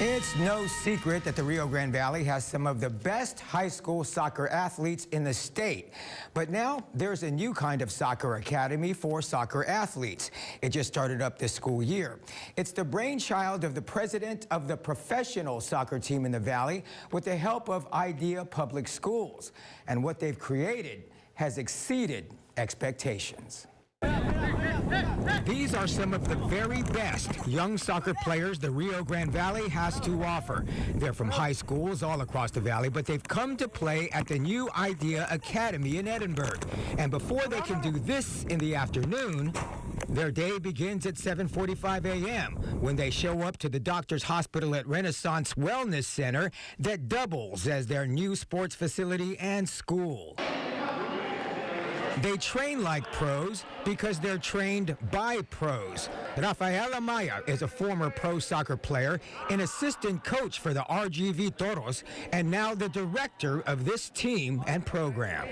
It's no secret that the Rio Grande Valley has some of the best high school soccer athletes in the state. But now there's a new kind of soccer academy for soccer athletes. It just started up this school year. It's the brainchild of the president of the professional soccer team in the Valley with the help of Idea Public Schools. And what they've created has exceeded expectations. These are some of the very best young soccer players the Rio Grande Valley has to offer. They're from high schools all across the valley, but they've come to play at the new Idea Academy in Edinburgh. And before they can do this in the afternoon, their day begins at 7:45 a.m. when they show up to the Doctor's Hospital at Renaissance Wellness Center that doubles as their new sports facility and school. They train like pros because they're trained by pros. Rafael Amaya is a former pro soccer player, an assistant coach for the RGV Toros, and now the director of this team and program.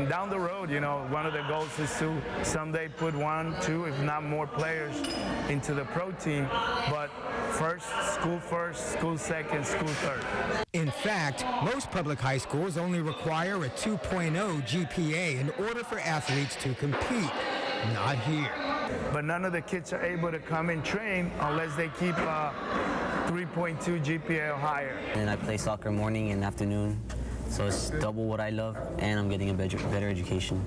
Down the road, one of the goals is to someday put 1, 2, if not more players into the pro team. But first, school second, school third. In fact, most public high schools only require a 2.0 GPA in order for athletes to compete. Not here. But none of the kids are able to come and train unless they keep 3.2 GPA or higher. And I play soccer morning and afternoon. So it's double what I love, and I'm getting a better education.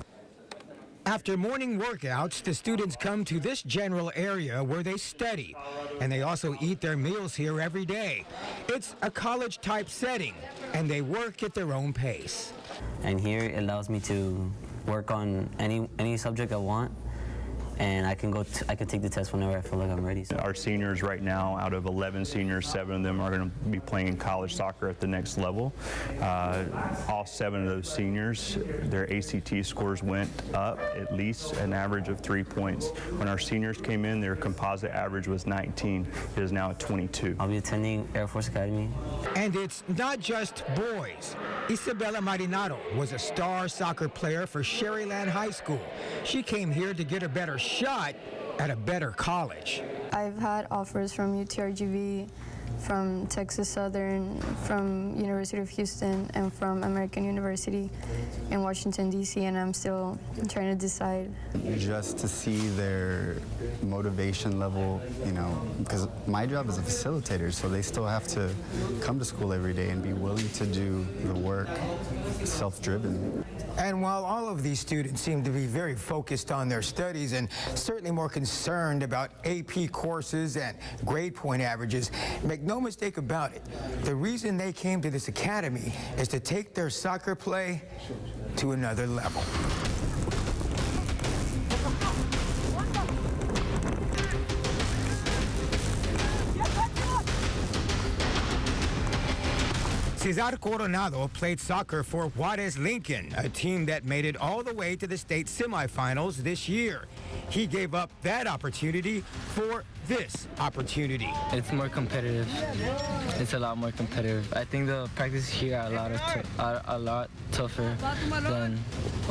After morning workouts, the students come to this general area where they study, and they also eat their meals here every day. It's a college-type setting, and they work at their own pace. And here it allows me to work on any subject I want. And I can take the test whenever I feel like I'm ready. Our seniors right now, out of 11 seniors, 7 of them are going to be playing college soccer at the next level. All 7 of those seniors, their ACT scores went up at least an average of 3 points. When our seniors came in, their composite average was 19. It is now at 22. I'll be attending Air Force Academy. And it's not just boys. Isabella Marinaro was a star soccer player for Sherryland High School. She came here to get a better shot at a better college. I've had offers from UTRGV, from Texas Southern, from University of Houston, and from American University in Washington, D.C., and I'm still trying to decide. Just to see their motivation level, because my job is a facilitator, so they still have to come to school every day and be willing to do the work, self-driven. And while all of these students seem to be very focused on their studies and certainly more concerned about AP courses and grade point averages, make no mistake about it, the reason they came to this academy is to take their soccer play to another level. Cesar Coronado played soccer for Juarez Lincoln, a team that made it all the way to the state semifinals this year. He gave up that opportunity for this opportunity. It's more competitive. It's a lot more competitive. I think the practice here are a lot tougher than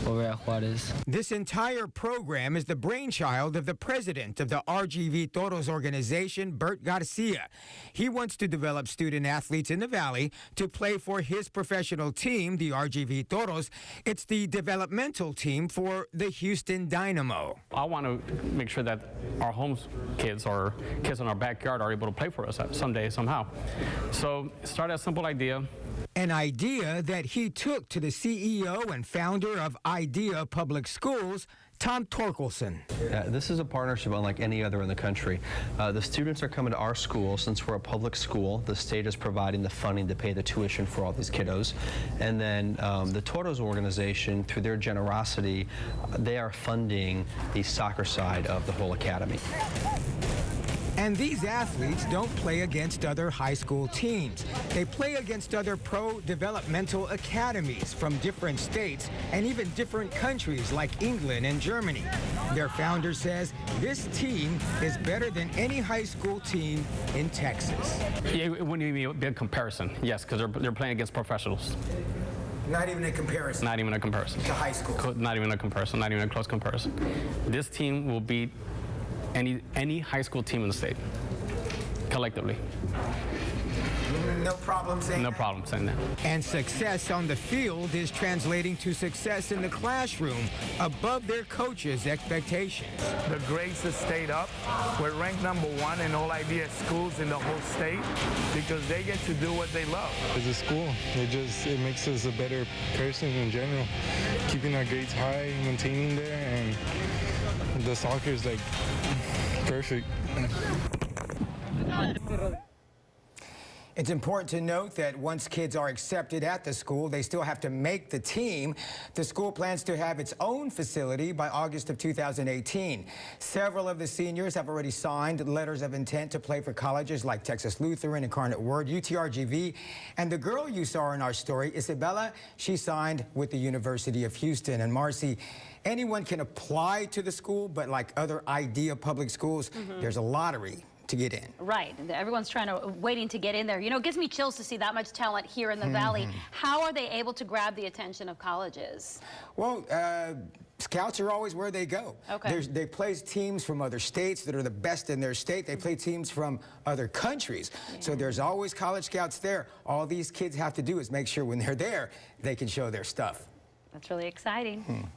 over at Juarez. This entire program is the brainchild of the president of the RGV Toros organization, Bert Garcia. He wants to develop student athletes in the Valley to play for his professional team, the RGV Toros. It's the developmental team for the Houston Dynamo. I want to make sure that our home kids or kids in our backyard are able to play for us someday, somehow. So start a simple idea. An idea that he took to the CEO and founder of Idea Public Schools, Tom Torkelson. This is a partnership unlike any other in the country. The students are coming to our school. Since we're a public school, the state is providing the funding to pay the tuition for all these kiddos. And then the Toros organization, through their generosity, they are funding the soccer side of the whole academy. And these athletes don't play against other high school teams. They play against other pro developmental academies from different states and even different countries like England and Germany. Their founder says this team is better than any high school team in Texas. It wouldn't even be a comparison, yes, because they're playing against professionals. Not even a comparison? Not even a comparison. To high school? Not even a comparison, not even a close comparison. This team will beat any high school team in the state. collectively. No problem saying No that? problem saying that. And success on the field is translating to success in the classroom above their coaches' expectations. The grades have stayed up. We're ranked #1 in all idea schools in the whole state because they get to do what they love. As a school, it makes us a better person in general. Keeping our grades high, maintaining there, and the soccer is like perfect. It's important to note that once kids are accepted at the school, they still have to make the team. The school plans to have its own facility by August of 2018. Several of the seniors have already signed letters of intent to play for colleges like Texas Lutheran, Incarnate Word, UTRGV. And the girl you saw in our story, Isabella, she signed with the University of Houston. And Marcy, anyone can apply to the school, but like other IDEA public schools, there's a lottery to get in. Right. Everyone's waiting to get in there. You know, it gives me chills to see that much talent here in the Valley. How are they able to grab the attention of colleges? Well, scouts are always where they go. Okay. They play teams from other states that are the best in their state. They play teams from other countries. So there's always college scouts there. All these kids have to do is make sure when they're there, they can show their stuff. That's really exciting.